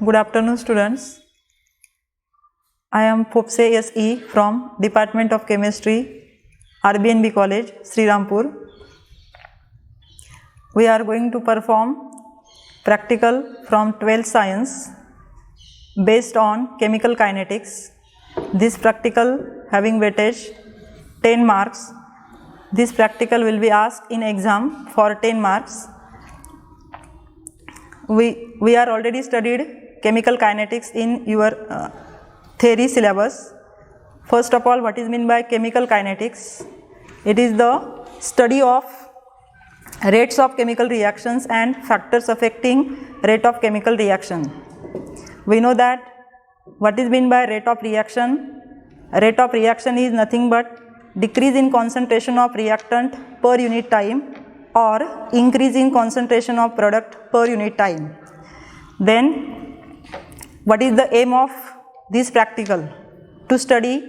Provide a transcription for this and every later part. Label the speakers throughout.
Speaker 1: Good afternoon, students. I am Phopse S.E. from Department of Chemistry, RBNB College, Srirampur. We are going to perform practical from 12th Science based on chemical kinetics. This practical having weightage 10 marks. This practical will be asked in exam for 10 marks. We are already studied chemical kinetics in your theory syllabus. First of all, what is meant by chemical kinetics? It is the study of rates of chemical reactions and factors affecting rate of chemical reaction. We know that what is meant by rate of reaction? Rate of reaction is nothing but decrease in concentration of reactant per unit time or increase in concentration of product per unit time. Then what is the aim of this practical? To study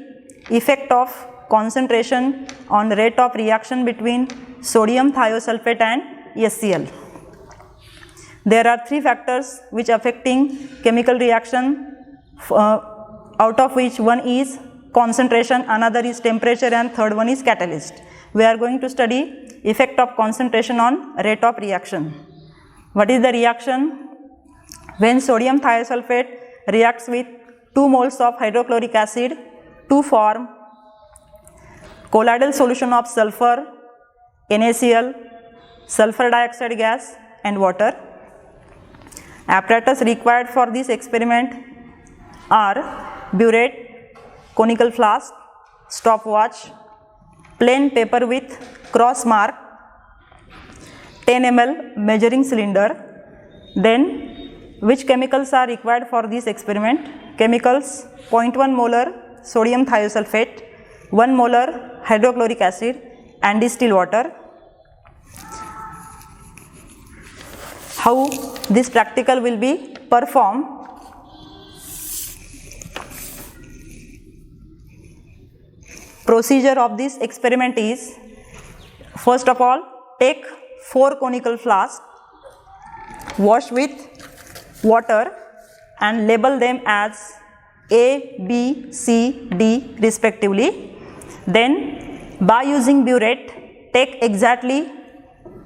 Speaker 1: effect of concentration on rate of reaction between sodium thiosulfate and HCl. There are three factors which affecting chemical reaction, out of which one is concentration, another is temperature, and third one is catalyst. We are going to study effect of concentration on rate of reaction. What is the reaction? When sodium thiosulfate reacts with 2 moles of hydrochloric acid to form colloidal solution of sulfur, NaCl, sulfur dioxide gas and water. Apparatus required for this experiment are burette, conical flask, stopwatch, plain paper with cross mark, 10 ml measuring cylinder. Then which chemicals are required for this experiment? Chemicals: 0.1 molar sodium thiosulfate, 1 molar hydrochloric acid and distilled water. How this practical will be performed? Procedure of this experiment is, first of all, take 4 conical flasks, wash with water and label them as A, B, C, D respectively. Then by using burette, take exactly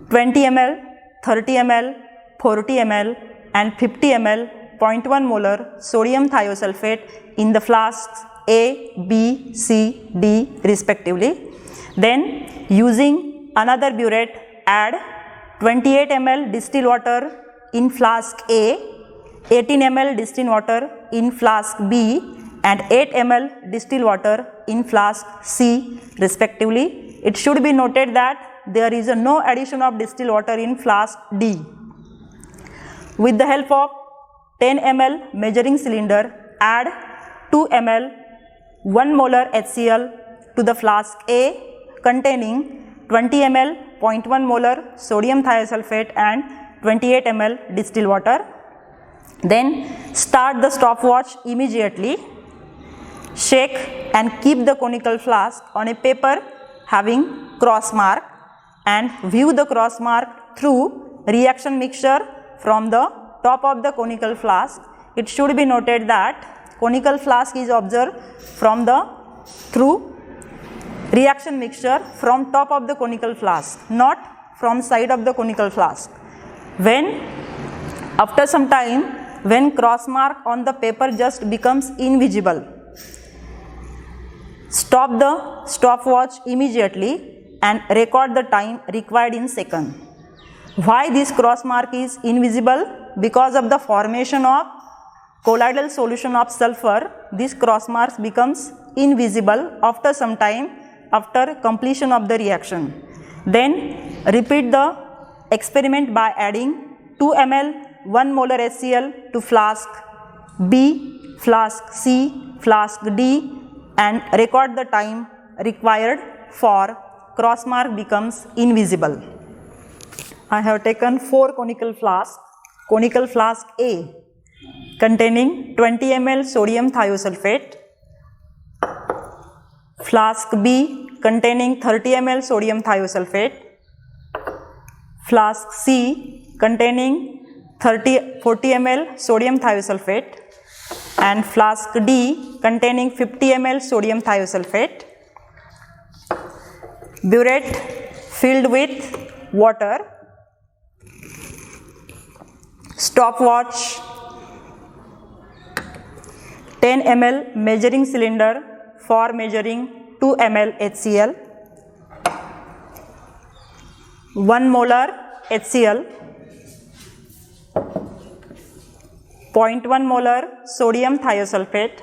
Speaker 1: 20 ml, 30 ml, 40 ml and 50 ml 0.1 molar sodium thiosulfate in the flasks A, B, C, D respectively. Then using another burette, add 28 ml distilled water in flask A, 18 ml distilled water in flask B and 8 ml distilled water in flask C respectively. It should be noted that there is no addition of distilled water in flask D. With the help of 10 ml measuring cylinder, add 2 ml 1 molar HCl to the flask A containing 20 ml 0.1 molar sodium thiosulfate and 28 ml distilled water. Then start the stopwatch immediately. Shake and keep the conical flask on a paper having cross mark and view the cross mark through reaction mixture from the top of the conical flask. It should be noted that conical flask is observed from through reaction mixture from top of the conical flask, not from side of the conical flask. When after some time, when cross mark on the paper just becomes invisible, stop the stopwatch immediately and record the time required in second. Why this cross mark is invisible? Because of the formation of colloidal solution of sulfur, this cross mark becomes invisible after some time after completion of the reaction. Then repeat the experiment by adding 2 ml 1 molar HCl to flask B, flask C, flask D and record the time required for cross mark becomes invisible. I have taken 4 conical flasks. Conical flask A containing 20 ml sodium thiosulfate, flask B containing 30 ml sodium thiosulfate, flask C containing 40 ml sodium thiosulfate, and flask D containing 50 ml sodium thiosulfate. Burette filled with water. Stopwatch. 10 ml measuring cylinder for measuring 2 ml HCl. 1 molar HCl. 0.1 molar sodium thiosulfate.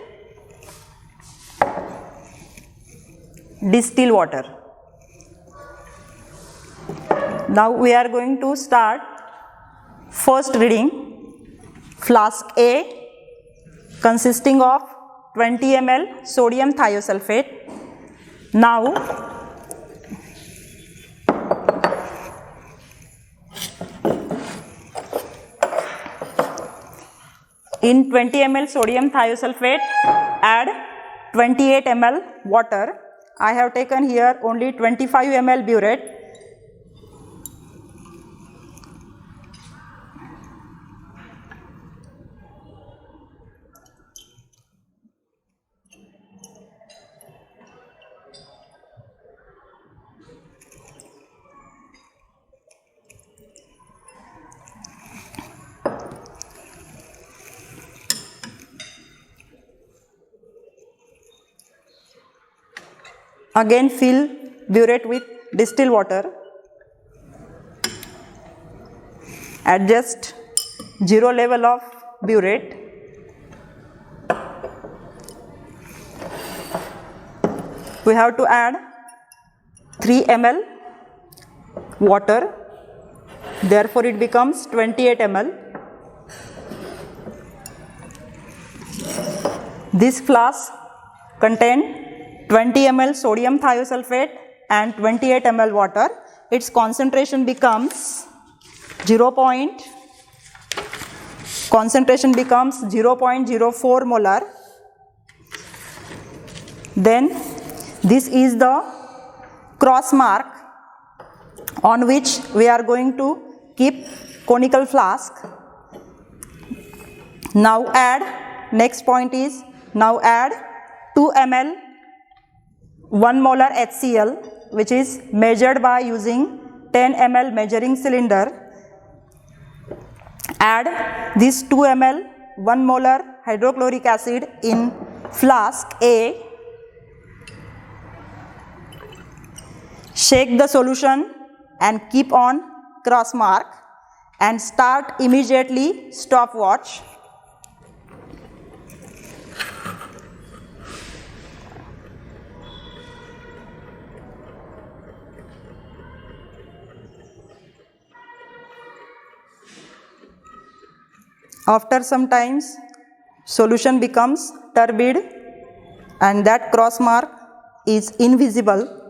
Speaker 1: Distill water. Now we are going to start first reading. Flask A consisting of 20 ml sodium thiosulfate. Now in 20 ml sodium thiosulfate add 28 ml water. I have taken here only 25 ml burette. Again fill burette with distilled water. Adjust zero level of burette. We have to add 3 ml water, therefore it becomes 28 ml. This flask contains 20 ml sodium thiosulfate and 28 ml water. Its concentration becomes 0.04 molar. Then this is the cross mark on which we are going to keep conical flask. Now add, next point is, now add 2 ml 1 molar HCl, which is measured by using 10 ml measuring cylinder. Add this 2 ml 1 molar hydrochloric acid in flask A. Shake the solution and keep on cross mark and start immediately stopwatch. After some times, solution becomes turbid and that cross mark is invisible.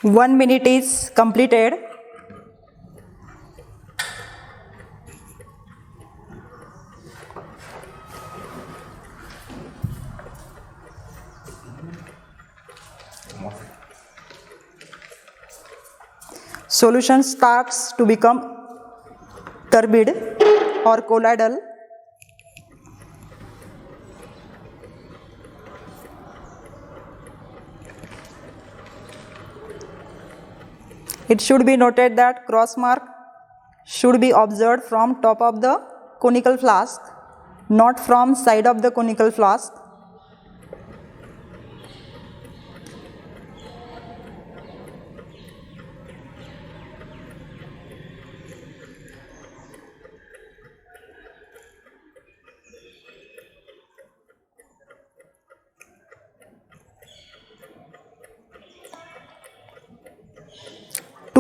Speaker 1: One minute is completed. Solution starts to become turbid or colloidal. It should be noted that cross mark should be observed from top of the conical flask, not from side of the conical flask.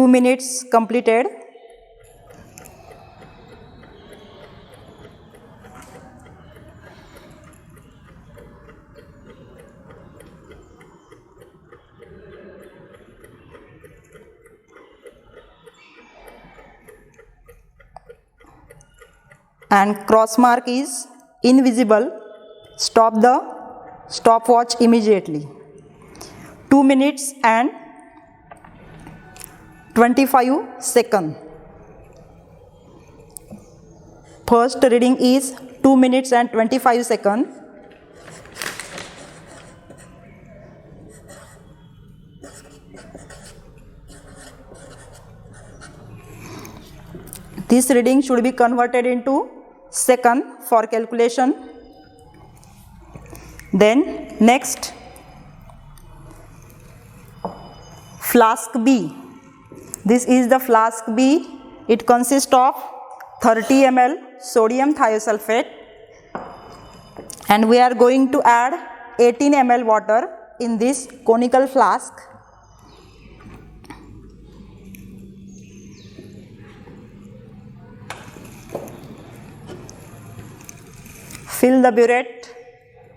Speaker 1: 2 minutes completed. And cross mark is invisible. Stop the stopwatch immediately. 2 minutes and 25 seconds. First reading is 2 minutes and 25 seconds. This reading should be converted into second for calculation. Then next, flask B. This is the flask B. It consists of 30 ml sodium thiosulfate, and we are going to add 18 ml water in this conical flask. Fill the burette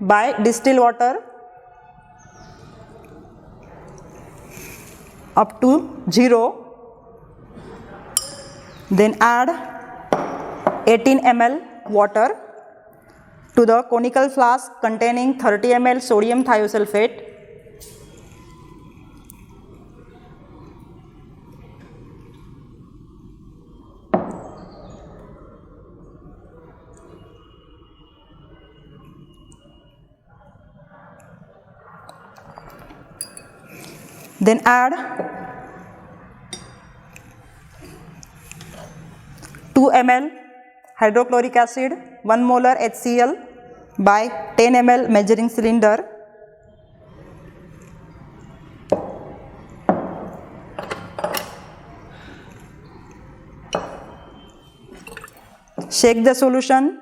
Speaker 1: by distilled water up to 0. Then add 18 ml water to the conical flask containing 30 ml sodium thiosulfate. Then add 2 ml hydrochloric acid, 1 molar HCl by 10 ml measuring cylinder. Shake the solution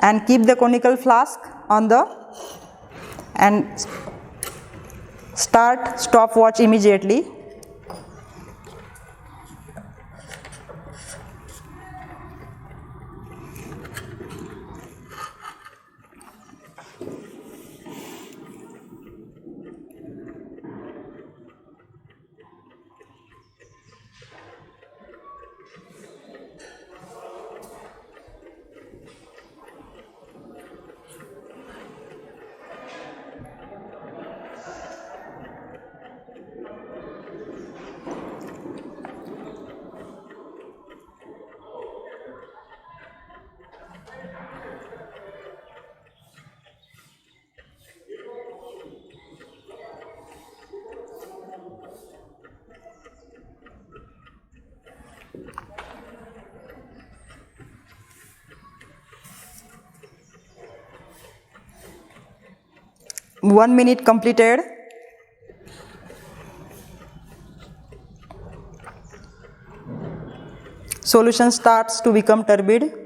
Speaker 1: and keep the conical flask on the and start stopwatch immediately. One minute completed. Solution starts to become turbid.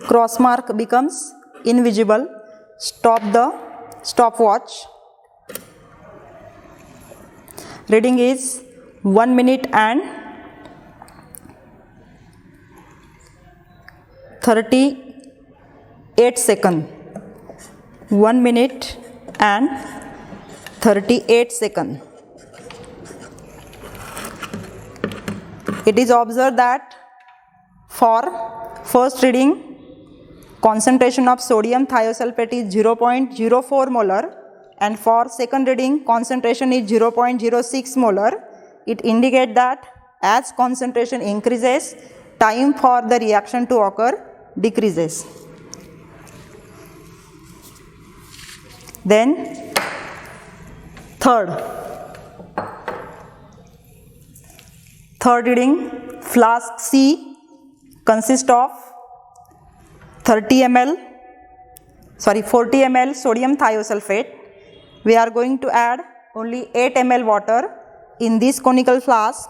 Speaker 1: Cross mark becomes invisible. Stop the stopwatch. Reading is 1 minute and 38 seconds. 1 minute and 38 seconds. It is observed that for first reading, concentration of sodium thiosulfate is 0.04 molar, and for second reading concentration is 0.06 molar. It indicates that as concentration increases, time for the reaction to occur decreases. Then third reading, flask C consists of 30 ml 40 ml sodium thiosulfate. We are going to add only 8 ml water in this conical flask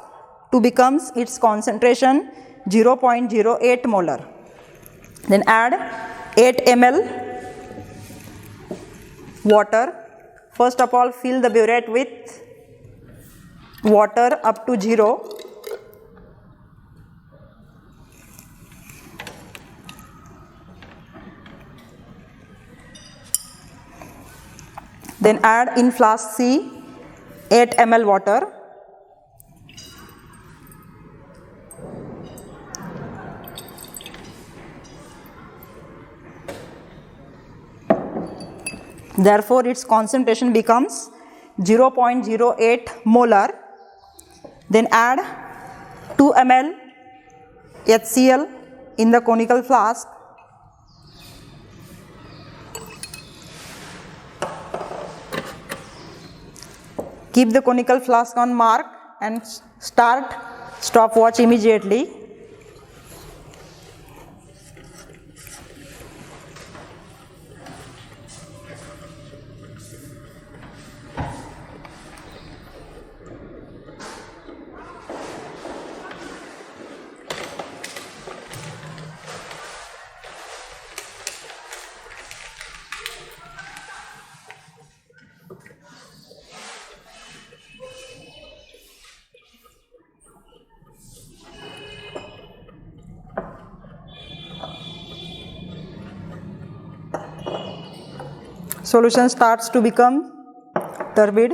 Speaker 1: to becomes its concentration 0.08 molar. Then add 8 ml water. First of all, fill the burette with water up to 0. Then add in flask C 8 ml water. Therefore, its concentration becomes 0.08 molar. Then add 2 ml HCl in the conical flask. Keep the conical flask on mark and start stopwatch immediately. Solution starts to become turbid.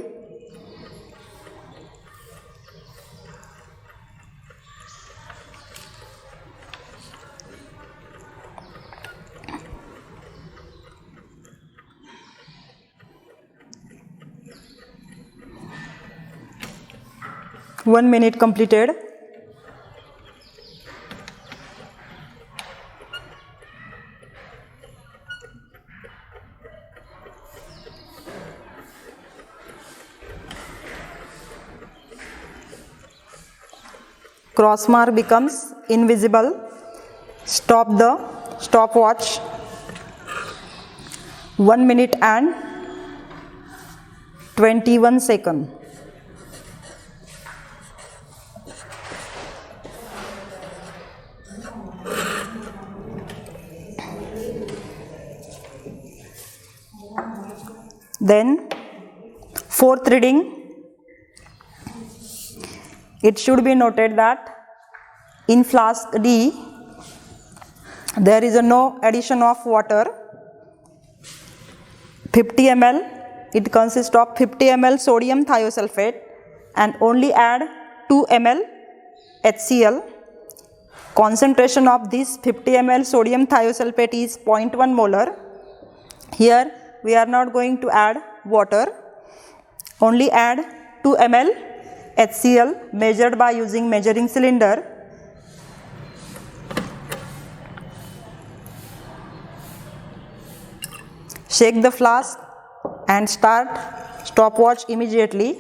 Speaker 1: One minute completed. Cross mark becomes invisible. Stop the stopwatch. 1 minute and 21 seconds. Then fourth reading. It should be noted that in flask D there is no addition of water. 50 ml, it consists of 50 ml sodium thiosulfate and only add 2 ml HCl. Concentration of this 50 ml sodium thiosulfate is 0.1 molar. Here we are not going to add water, only add 2 ml HCl measured by using measuring cylinder. Shake the flask and start stopwatch immediately.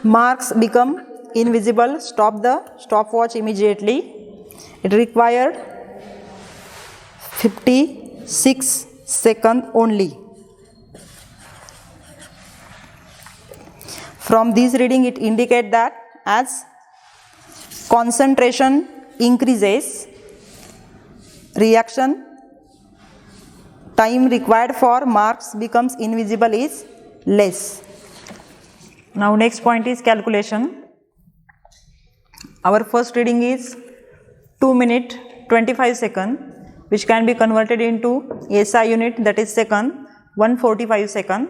Speaker 1: Marks become invisible. Stop the stopwatch immediately. It required 56 seconds only. From this reading it indicates that as concentration increases, reaction time required for marks becomes invisible is less. Now next point is calculation. Our first reading is 2 minutes 25 seconds, which can be converted into SI unit, that is second, 145 seconds.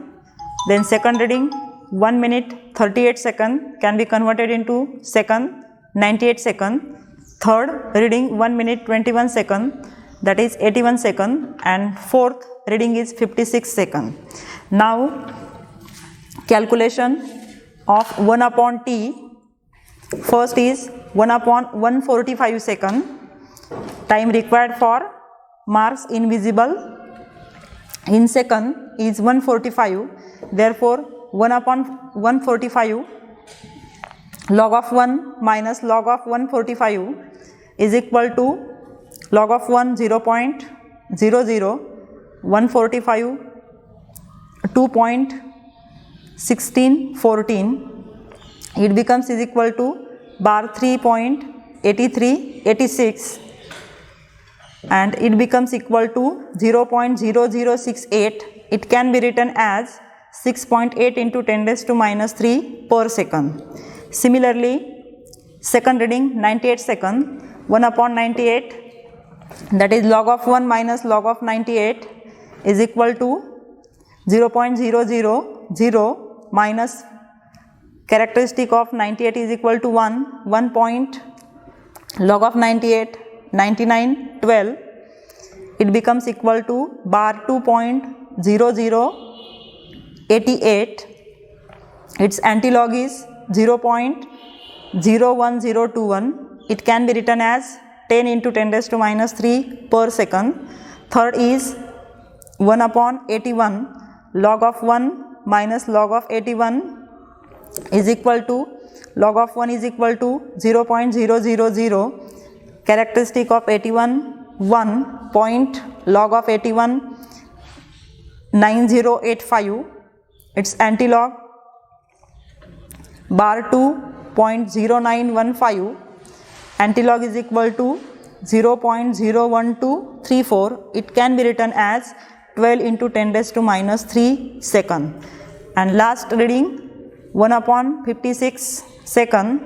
Speaker 1: Then second reading 1 minute 38 seconds can be converted into second, 98 seconds. Third reading 1 minute 21 seconds, that is 81 seconds, and fourth reading is 56 seconds. Now calculation of 1 upon T. First is 1 upon 145 seconds. Time required for marks invisible in second is 145. Therefore 1 upon 145 log of 1 minus log of 145 is equal to log of 1 0.00, 145 2.1614. It becomes is equal to bar 3.8386, and it becomes equal to 0.0068. It can be written as 6.8 into 10 raised to minus 3 per second. Similarly, second reading 98 seconds, 1 upon 98, that is log of 1 minus log of 98 is equal to 0.000 minus characteristic of 98 is equal to 1 point log of 98 9912. It becomes equal to bar 2.0088. its antilog is 0.01021. it can be written as 10 into 10 raised to minus 3 per second. Third is 1 upon 81, log of 1 minus log of 81 is equal to log of 1 is equal to 0.000, characteristic of 81 1 point log of 81 9085. its antilog bar 2.0915. antilog is equal to 0.01234. it can be written as 12 into 10 raised to minus 3 second. And last reading 1 upon 56 second,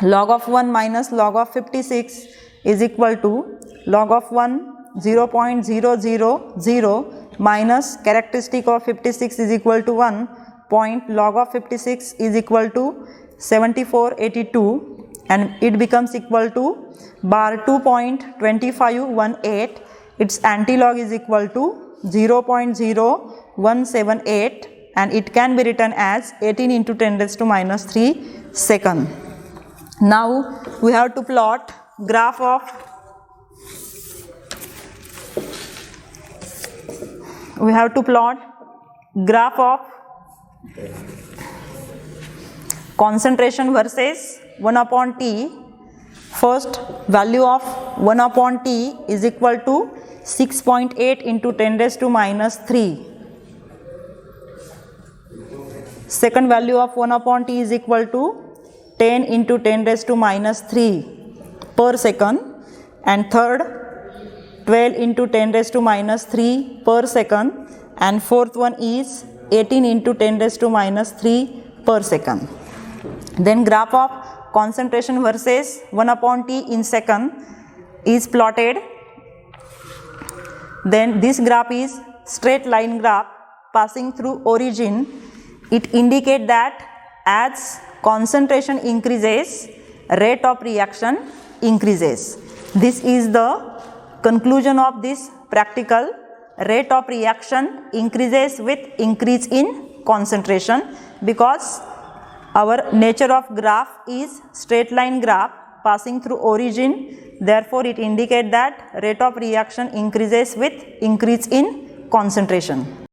Speaker 1: log of 1 minus log of 56 is equal to log of 1 0.000 minus characteristic of 56 is equal to 1 point log of 56 is equal to 7482, and it becomes equal to bar 2.2518. its antilog is equal to 0.0178, and it can be written as 18 into 10 raised to minus 3 second. Now we have to plot graph of concentration versus 1 upon T. First, value of 1 upon T is equal to 6.8 into 10 raised to minus 3. Second value of 1 upon T is equal to 10 into 10 raised to minus 3 per second. And third, 12 into 10 raised to minus 3 per second. And fourth one is 18 into 10 raised to minus 3 per second. Then graph of concentration versus 1 upon T in second is plotted. Then this graph is straight line graph passing through origin. It indicates that as concentration increases, rate of reaction increases. This is the conclusion of this practical. Rate of reaction increases with increase in concentration, because our nature of graph is straight line graph passing through origin. Therefore, it indicates that rate of reaction increases with increase in concentration.